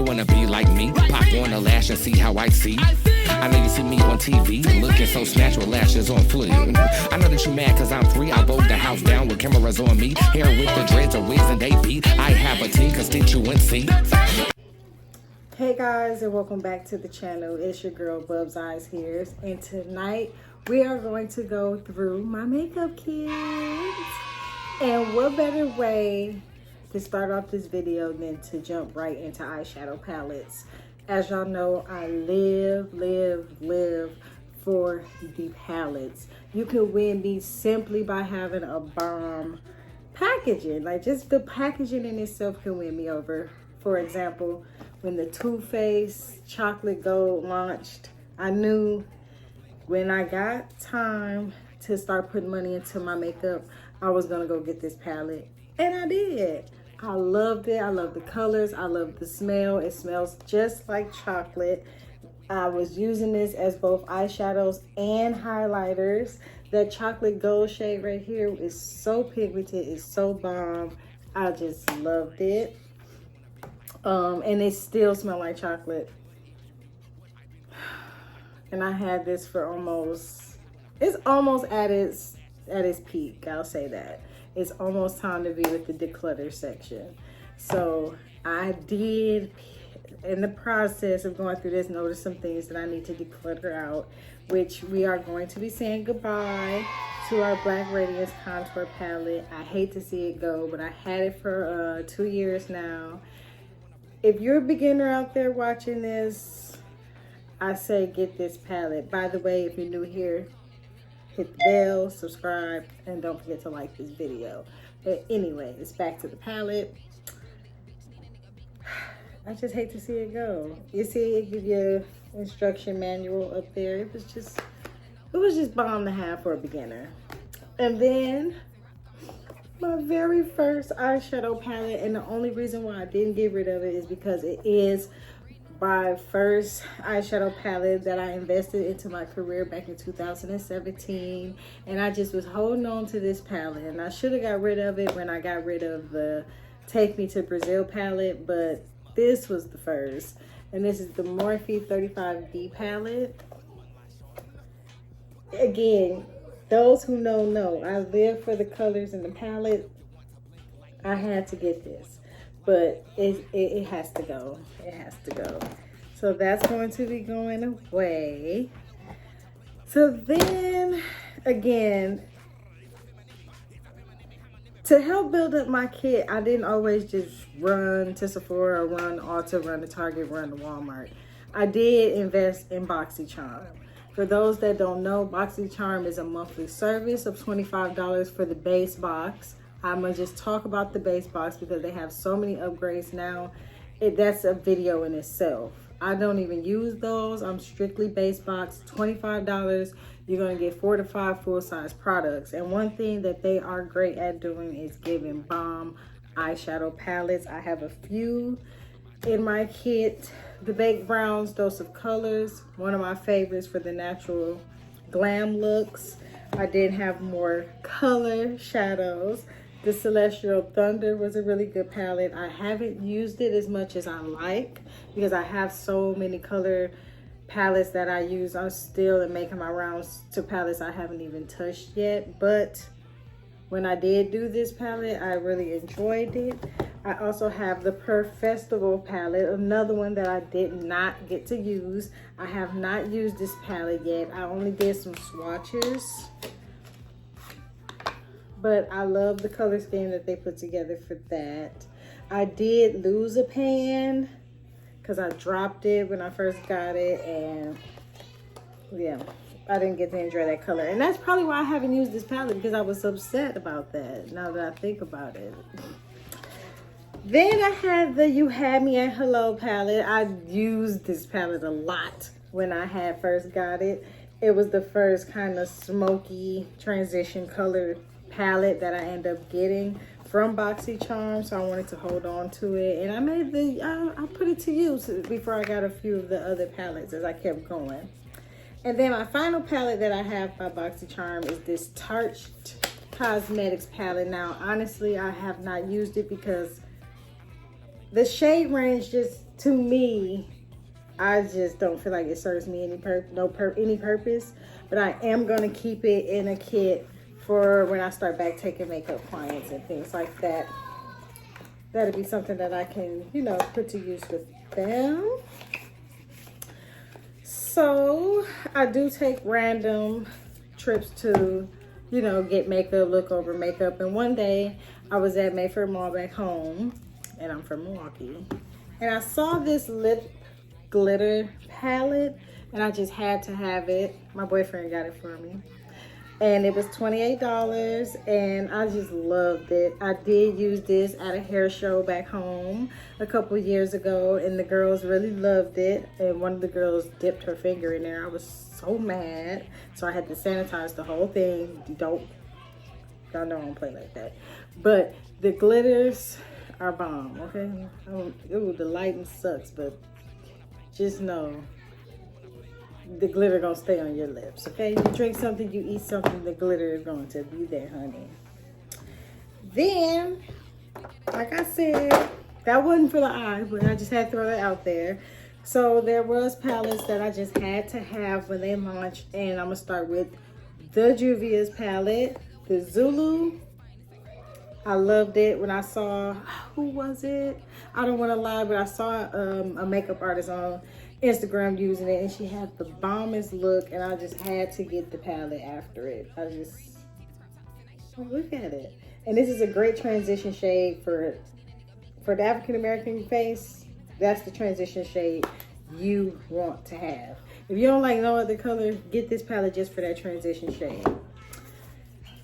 wanna be like me? Pop on a lash and see how I see. I know you see me on TV, looking so snatched with lashes on fleek. I know that you mad cause I'm free. I rolled the house down with cameras on me. Hair with the dreads or wigs and they beat. I have a team constituency. Hey guys, and welcome back to the channel. It's your girl BubsEyes here, and tonight we are going to go through my makeup kits. And what better way to start off this video than to jump right into eyeshadow palettes. As y'all know, I live for the palettes. You can win these simply by having a bomb packaging. Like, just the packaging in itself can win me over. For example, when the Too Faced Chocolate Gold launched, I knew when I got time to start putting money into my makeup, I was gonna go get this palette. And I did. I loved it. I love the colors. I love the smell. It smells just like chocolate. I was using this as both eyeshadows and highlighters. That chocolate gold shade right here is so pigmented. It's so bomb. I just loved it. And it still smells like chocolate. And I had this for it's almost at its peak. I'll say that. It's almost time to be with the declutter section. So I did, in the process of going through this, notice some things that I need to declutter out, which we are going to be saying goodbye to our Black Radiance Contour Palette. I hate to see it go, but I had it for 2 years now. If you're a beginner out there watching this, I say get this palette. By the way, if you're new here, hit the bell, subscribe, and don't forget to like this video. But anyway, it's back to the palette. I just hate to see it go. You see, it gives you an instruction manual up there. It was just bomb to have for a beginner. And then my very first eyeshadow palette, and the only reason why I didn't get rid of it is because it is my first eyeshadow palette that I invested into my career back in 2017, and I just was holding on to this palette, and I should have got rid of it when I got rid of the Take Me to Brazil palette, but this was the first, and this is the Morphe 35B palette. Again, those who know, I live for the colors in the palette. I had to get this. But it has to go. It has to go. So that's going to be going away. So then, again, to help build up my kit, I didn't always just run to Sephora, run Ulta, run to Target, run to Walmart. I did invest in BoxyCharm. For those that don't know, BoxyCharm is a monthly service of $25 for the base box. I'm gonna just talk about the base box because they have so many upgrades now. That's a video in itself. I don't even use those. I'm strictly base box, $25. You're gonna get 4 to 5 full-size products. And one thing that they are great at doing is giving bomb eyeshadow palettes. I have a few in my kit. The Baked Brown's Dose of Colors, one of my favorites for the natural glam looks. I did have more color shadows. The Celestial Thunder was a really good palette. I haven't used it as much as I like because I have so many color palettes that I use. I'm still making my rounds to palettes I haven't even touched yet. But when I did do this palette, I really enjoyed it. I also have the Per Festival palette, another one that I did not get to use. I have not used this palette yet. I only did some swatches. But I love the color scheme that they put together for that. I did lose a pan because I dropped it when I first got it, and yeah, I didn't get to enjoy that color. And that's probably why I haven't used this palette, because I was upset about that, now that I think about it. Then I had the You Had Me at Hello palette. I used this palette a lot when I had first got it. It was the first kind of smoky transition color palette that I ended up getting from BoxyCharm, so I wanted to hold on to it, and I put it to use before I got a few of the other palettes as I kept going. And then my final palette that I have by BoxyCharm is this Tarte Cosmetics palette. Now honestly, I have not used it because the shade range just to me, I just don't feel like it serves me any purpose. But I am gonna keep it in a kit for when I start back taking makeup clients and things like that. That'll be something that I can, you know, put to use with them. So I do take random trips to, you know, get makeup, look over makeup. And one day I was at Mayfair Mall back home, and I'm from Milwaukee, and I saw this lip glitter palette, and I just had to have it. My boyfriend got it for me, and it was $28, and I just loved it. I did use this at a hair show back home a couple years ago, and the girls really loved it, and one of the girls dipped her finger in there. I was so mad, so I had to sanitize the whole thing. Y'all know I don't play like that. But the glitters are bomb, okay? The lighting sucks, but just know the glitter gonna stay on your lips, okay? You drink something, you eat something, the glitter is going to be there, honey. Then, like I said, that wasn't for the eye, but I just had to throw that out there. So there was palettes that I just had to have when they launched, and I'm gonna start with the Juvia's palette, the Zulu. I loved it when I saw, who was it? I don't want to lie, but I saw a makeup artist on Instagram using it, and she had the bombest look, and I just had to get the palette after it. Look at it. And this is a great transition shade for the African American face. That's the transition shade you want to have. If you don't like no other color, get this palette just for that transition shade.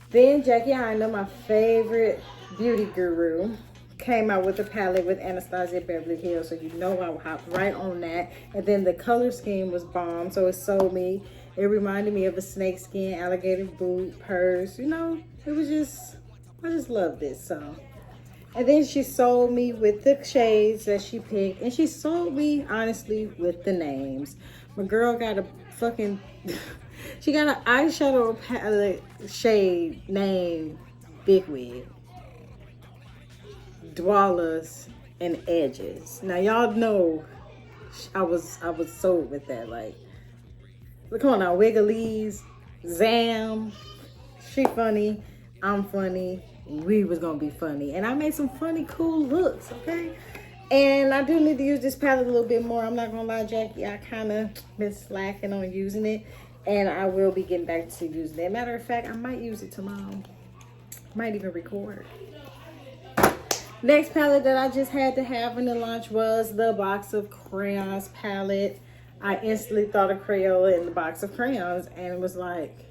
Then Jackie Aina, my favorite beauty guru, came out with a palette with Anastasia Beverly Hills, so you know I would hop right on that. And then the color scheme was bomb, so it sold me. It reminded me of a snakeskin, alligator boot, purse. You know, it was just, I just loved it. So, and then she sold me with the shades that she picked, and she sold me honestly with the names. My girl got a fucking she got an eyeshadow palette shade named Big Wig, Dwellers, and Edges. Now y'all know I was sold with that. Like, look on now, Wigglies, Zam, she funny, I'm funny, we was gonna be funny, and I made some funny, cool looks, okay? And I do need to use this palette a little bit more. I'm not gonna lie, Jackie, I kind of been slacking on using it, and I will be getting back to using it. Matter of fact, I might use it tomorrow. Might even record. Next palette that I just had to have in the launch was the Box of Crayons palette. I instantly thought of Crayola in the Box of Crayons, and it was like,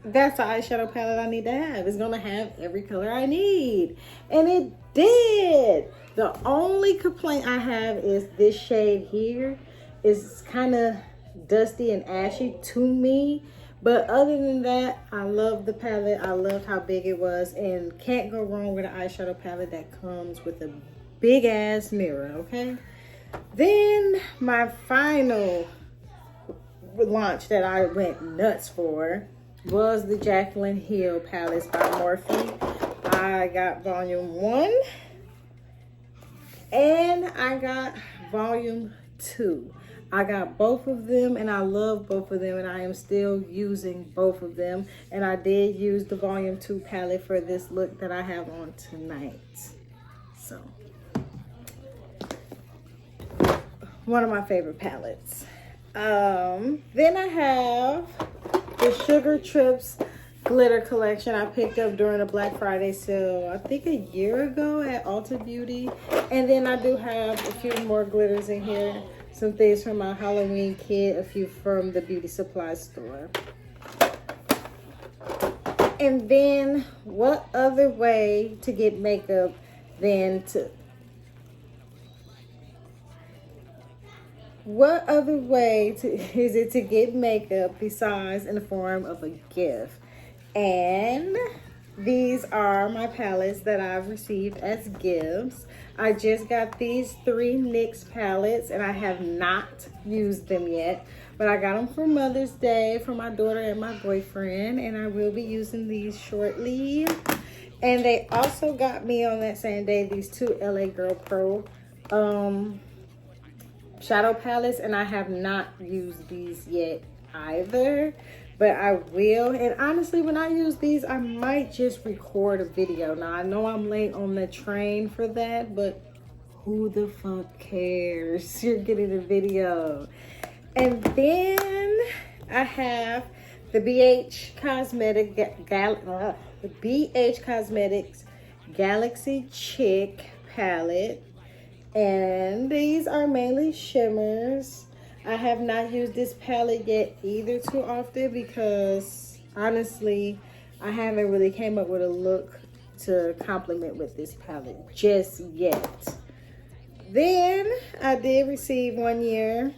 that's the eyeshadow palette I need to have. It's gonna have every color I need, and it did. The only complaint I have is this shade here is kind of dusty and ashy to me, but other than that, I love the palette. I loved how big it was, and can't go wrong with an eyeshadow palette that comes with a big ass mirror, okay? Then my final launch that I went nuts for was the Jaclyn Hill palettes by Morphe. I got volume 1 and I got volume 2. I got both of them, and I love both of them, and I am still using both of them. And I did use the volume 2 palette for this look that I have on tonight. So, one of my favorite palettes. Then I have the Sugar Trips glitter collection I picked up during a Black Friday sale, I think a year ago at Ulta Beauty. And then I do have a few more glitters in here. Some things from my Halloween kit, a few from the beauty supply store. And then what other way to get makeup than to... What other way is it to get makeup besides in the form of a gift? And these are my palettes that I've received as gifts. I just got these 3 NYX palettes, and I have not used them yet. But I got them for Mother's Day for my daughter and my boyfriend, and I will be using these shortly. And they also got me on that same day these 2 LA Girl Pro shadow palettes, and I have not used these yet either, but I will. And honestly, when I use these, I might just record a video. Now I know I'm late on the train for that, but who the fuck cares? You're getting a video. And then I have the BH Cosmetics Galaxy Chick palette, and these are mainly shimmers. I have not used this palette yet either too often because honestly I haven't really came up with a look to complement with this palette just yet. Then I did receive one year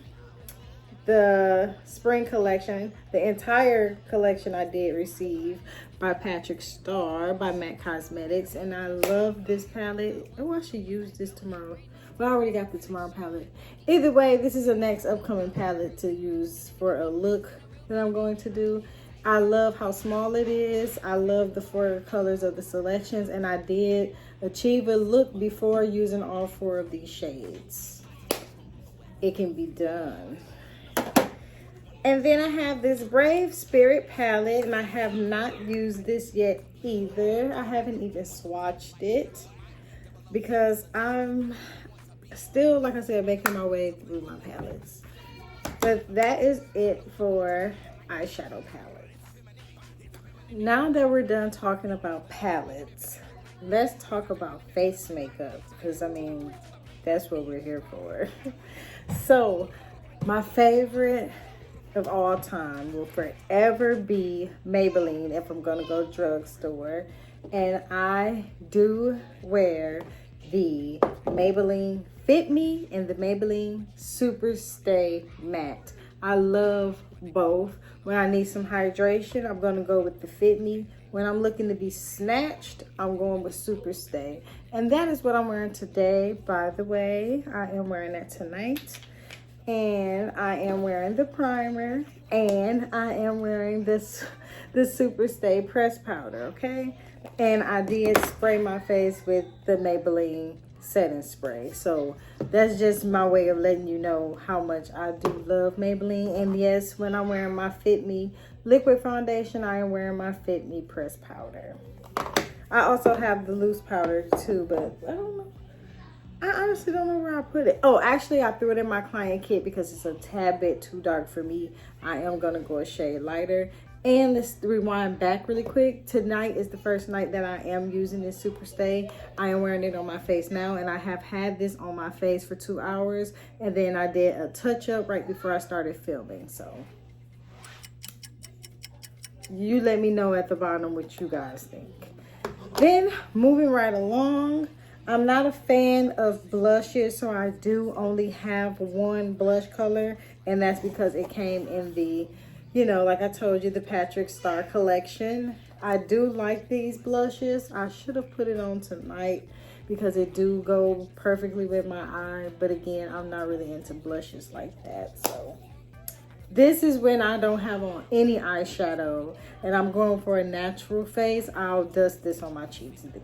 the spring collection. The entire collection I did receive by Patrick Starr by MAC Cosmetics, and I love this palette. Oh, I should use this tomorrow. But I already got the tomorrow palette. Either way, this is the next upcoming palette to use for a look that I'm going to do. I love how small it is. I love the 4 colors of the selections, and I did achieve a look before using all 4 of these shades. It can be done. And then I have this Brave Spirit palette, and I have not used this yet either. I haven't even swatched it because I'm still, like I said, making my way through my palettes. But that is it for eyeshadow palettes. Now that we're done talking about palettes, let's talk about face makeup, because I mean, that's what we're here for. So, my favorite of all time will forever be Maybelline if I'm gonna go drugstore, and I do wear the Maybelline Fit Me and the Maybelline Super Stay Matte. I love both. When I need some hydration, I'm gonna go with the Fit Me. When I'm looking to be snatched, I'm going with Super Stay, and that is what I'm wearing today. By the way, I am wearing that tonight. And I am wearing the primer, and I am wearing the Super Stay press powder, okay? And I did spray my face with the Maybelline setting spray. So that's just my way of letting you know how much I do love Maybelline. And yes, when I'm wearing my Fit Me liquid foundation, I am wearing my Fit Me press powder. I also have the loose powder too, but I don't know. I honestly don't know where I put it. Oh, actually, I threw it in my client kit because it's a tad bit too dark for me. I am going to go a shade lighter. And let's rewind back really quick. Tonight is the first night that I am using this Super Stay. I am wearing it on my face now, and I have had this on my face for 2 hours. And then I did a touch-up right before I started filming. So, you let me know at the bottom what you guys think. Then, moving right along. I'm not a fan of blushes, so I do only have one blush color, and that's because it came in the, you know, like I told you, the Patrick Starr collection. I do like these blushes. I should have put it on tonight because it do go perfectly with my eye, but again, I'm not really into blushes like that. So this is when I don't have on any eyeshadow and I'm going for a natural face. I'll dust this on my cheeks then.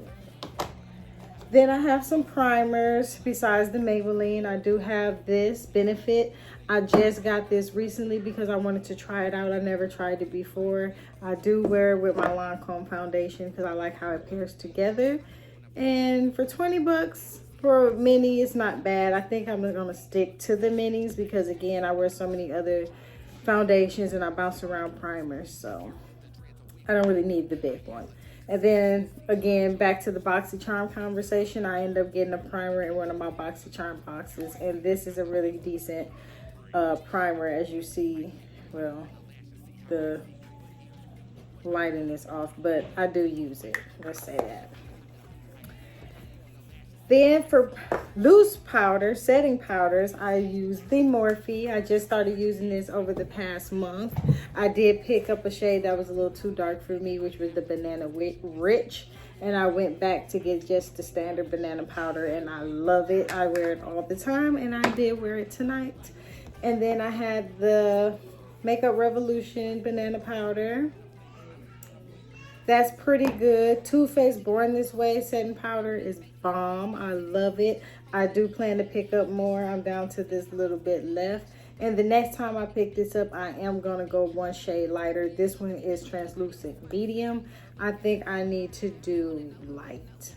Then I have some primers besides the Maybelline. I do have this Benefit. I just got this recently because I wanted to try it out. I never tried it before. I do wear it with my Lancome foundation because I like how it pairs together. And for 20 bucks for a mini, it's not bad. I think I'm gonna stick to the minis because again, I wear so many other foundations and I bounce around primers, so I don't really need the big one. And then again, back to the BoxyCharm conversation, I ended up getting a primer in one of my BoxyCharm boxes, and this is a really decent primer. As you see, well, the lighting is off, but I do use it, let's say that. Then for loose powder, setting powders, I use the Morphe. I just started using this over the past month. I did pick up a shade that was a little too dark for me, which was the Banana Rich. And I went back to get just the standard banana powder, and I love it. I wear it all the time, and I did wear it tonight. And then I had the Makeup Revolution banana powder. That's pretty good. Too Faced Born This Way setting powder is bomb. I love it. I do plan to pick up more. I'm down to this little bit left. And the next time I pick this up, I am going to go one shade lighter. This one is translucent medium. I think I need to do light.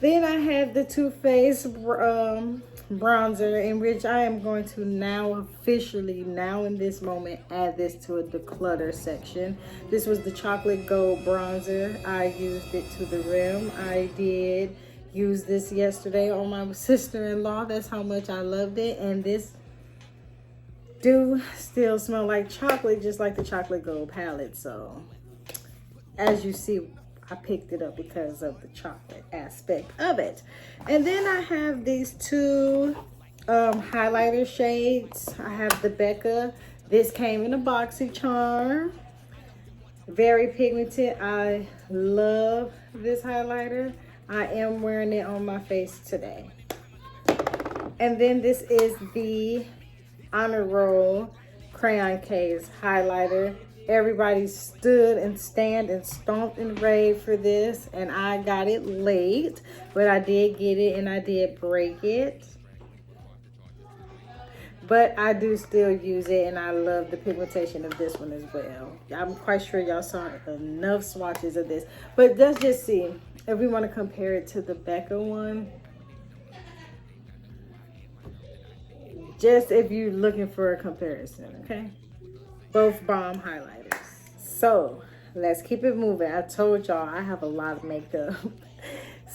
Then I have the Too Faced bronzer, in which I am going to now officially, now in this moment, add this to a declutter section. This was the chocolate gold bronzer. I used it to the rim. I did use this yesterday on my sister-in-law. That's how much I loved it. And this do still smell like chocolate, just like the chocolate gold palette. So as you see, I picked it up because of the chocolate aspect of it. And then I have these two highlighter shades. I have the Becca. This came in a BoxyCharm. Very pigmented. I love this highlighter. I am wearing it on my face today. And then this is the Honor Roll Crayon Case highlighter. Everybody stood and stomped and raved for this, and I got it late, but I did get it and I did break it. But I do still use it, and I love the pigmentation of this one as well. I'm quite sure y'all saw enough swatches of this, but let's just see if we want to compare it to the Becca one. Just if you're looking for a comparison, okay? Both bomb highlighters. So let's keep it moving. I told y'all I have a lot of makeup.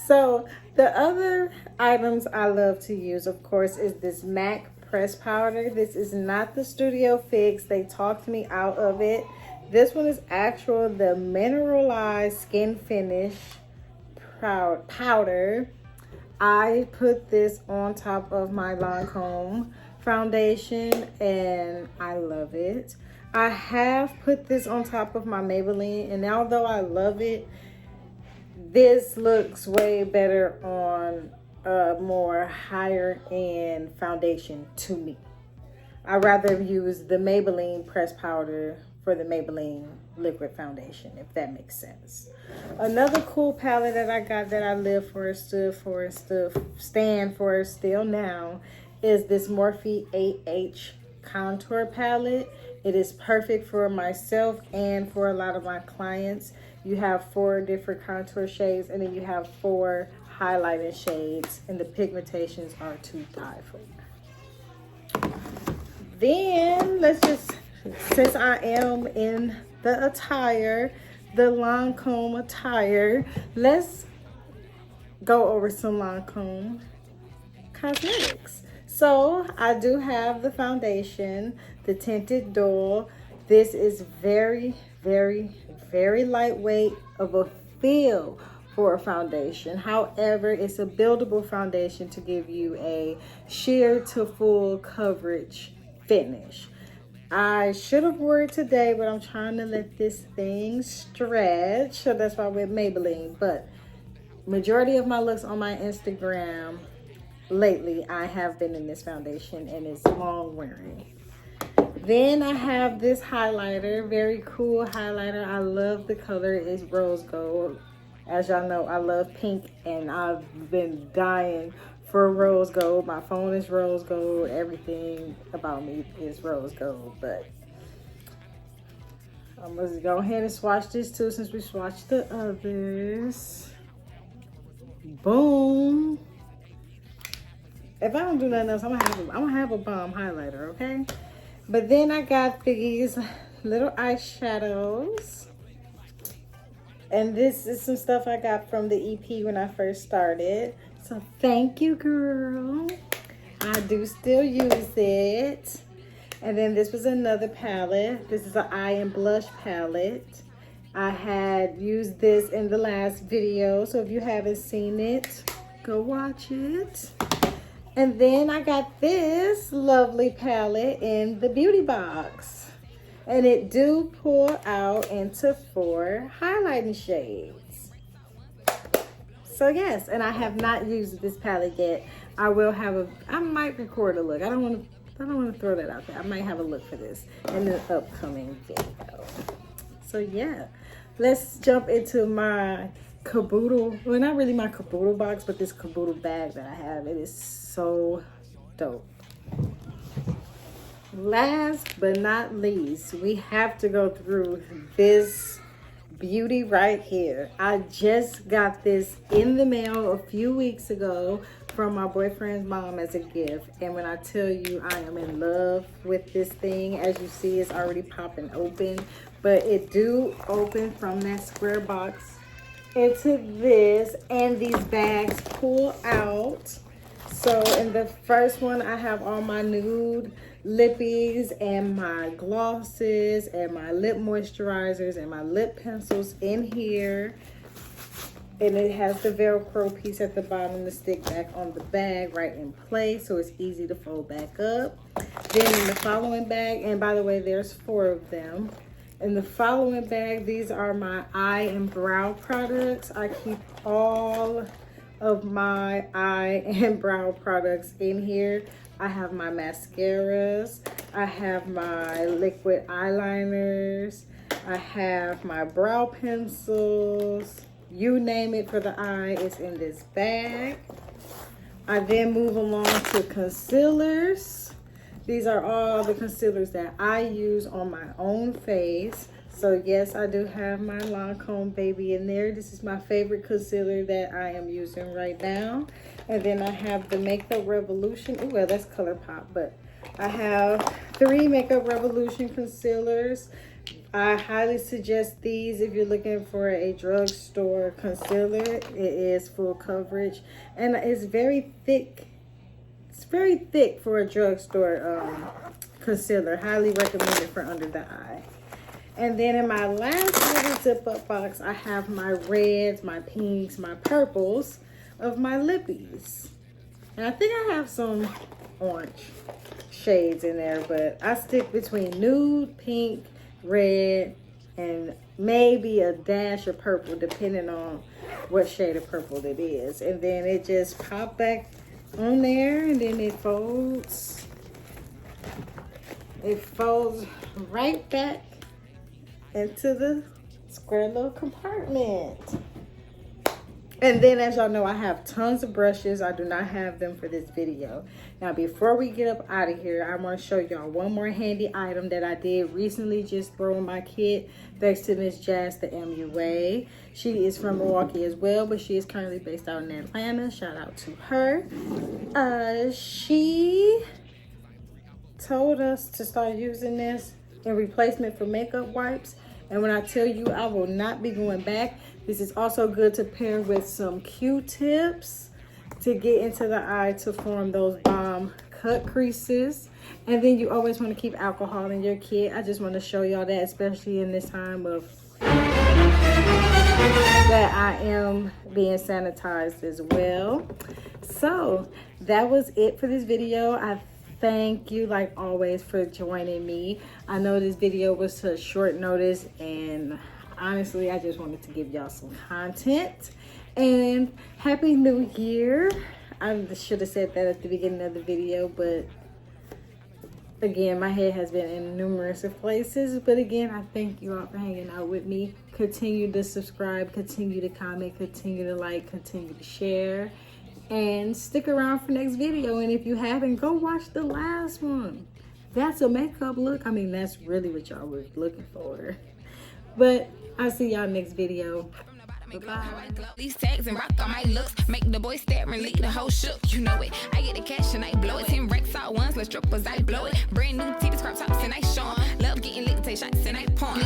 So the other items I love to use, of course, is this MAC press powder. This is not the Studio Fix. They talked me out of it. This one is actual, the mineralized skin finish powder. I put this on top of my Lancome foundation and I love it. I have put this on top of my Maybelline, and although I love it, this looks way better on a more higher end foundation to me. I'd rather use the Maybelline pressed powder for the Maybelline liquid foundation, if that makes sense. Another cool palette that I got that I live for, stood for, stand for still now, is this Morphe 8H contour palette. It is perfect for myself and for a lot of my clients. You have 4 different contour shades, and then you have 4 highlighting shades, and the pigmentations are to die for. Then let's just, since I am in the attire, the Lancome attire, let's go over some Lancome cosmetics. So I do have the foundation, the Tinted Dull. This is very, very, very lightweight of a feel for a foundation. However, it's a buildable foundation to give you a sheer to full coverage finish. I should have wore it today, but I'm trying to let this thing stretch. So that's why I went Maybelline. But majority of my looks on my Instagram lately, I have been in this foundation, and it's long wearing. Then I have this highlighter, very cool highlighter. I love the color. It's rose gold. As y'all know, I love pink, and I've been dying for rose gold. My phone is rose gold. Everything about me is rose gold. But I'm going to go ahead and swatch this too, since we swatched the others. Boom. If I don't do nothing else, I'm gonna have a bomb highlighter, okay? But then I got these little eyeshadows. And this is some stuff I got from the EP when I first started. So thank you, girl. I do still use it. And then this was another palette. This is an eye and blush palette. I had used this in the last video, so if you haven't seen it, go watch it. And then I got this lovely palette in the beauty box. And it do pull out into 4 highlighting shades. So yes, and I have not used this palette yet. I might record a look. I don't want to throw that out there. I might have a look for this in the upcoming video. So yeah, let's jump into my caboodle, well, not really my caboodle box, but this caboodle bag that I have. It is so dope. Last but not least, we have to go through this beauty right here. I just got this in the mail a few weeks ago from my boyfriend's mom as a gift, and when I tell you I am in love with this thing, as you see, it's already popping open, but it do open from that square box into this, and these bags pull out. So in the first one, I have all my nude lippies and my glosses and my lip moisturizers and my lip pencils in here. And it has the Velcro piece at the bottom to stick back on the bag right in place, so it's easy to fold back up. Then in the following bag, and by the way, there's 4 of them. In the following bag, these are my eye and brow products. I keep all of my eye and brow products in here. I have my mascaras, I have my liquid eyeliners, I have my brow pencils, you name it for the eye, it's in this bag. I then move along to concealers. These are all the concealers that I use on my own face. So yes, I do have my Lancome baby in there. This is my favorite concealer that I am using right now. And then I have the Makeup Revolution. Ooh, well, that's ColourPop, but I have 3 Makeup Revolution concealers. I highly suggest these if you're looking for a drugstore concealer. It is full coverage and it's very thick. It's very thick for a drugstore concealer. Highly recommended for under the eye. And then in my last little zip up box, I have my reds, my pinks, my purples of my lippies. And I think I have some orange shades in there, but I stick between nude, pink, red, and maybe a dash of purple, depending on what shade of purple it is. And then it just pop back on there, and then it folds. It folds right back into the square little compartment. And then, as y'all know, I have tons of brushes. I do not have them for this video. Now, before we get up out of here, I want to show y'all one more handy item that I did recently just throw in my kit thanks to Miss Jazz, the MUA. She is from Milwaukee as well, but she is currently based out in Atlanta. Shout out to her. She told us to start using this in replacement for makeup wipes. And when I tell you I will not be going back, this is also good to pair with some Q-tips to get into the eye to form those bomb cut creases. And then you always want to keep alcohol in your kit. I just want to show y'all that, especially in this time of that I am being sanitized as well. So that was it for this video. I thank you, like always, for joining me. I know this video was such short notice, and honestly, I just wanted to give y'all some content. And Happy New Year. I should have said that at the beginning of the video, but again, my head has been in numerous places. But again, I thank you all for hanging out with me. Continue to subscribe, continue to comment, continue to like, continue to share. And stick around for next video. And if you haven't, go watch the last one. That's a makeup look. I mean, that's really what y'all was looking for. But I'll see y'all next video. Bye-bye. These tags and rock on my looks. Make the boy stare and lead the whole shook. You know it. I get the cash and I blow it. 10 racks all ones, let's strippers, I blow it. Brand new TVs, crop tops, and I show 'em. Love getting lit, take shots, and I pawn.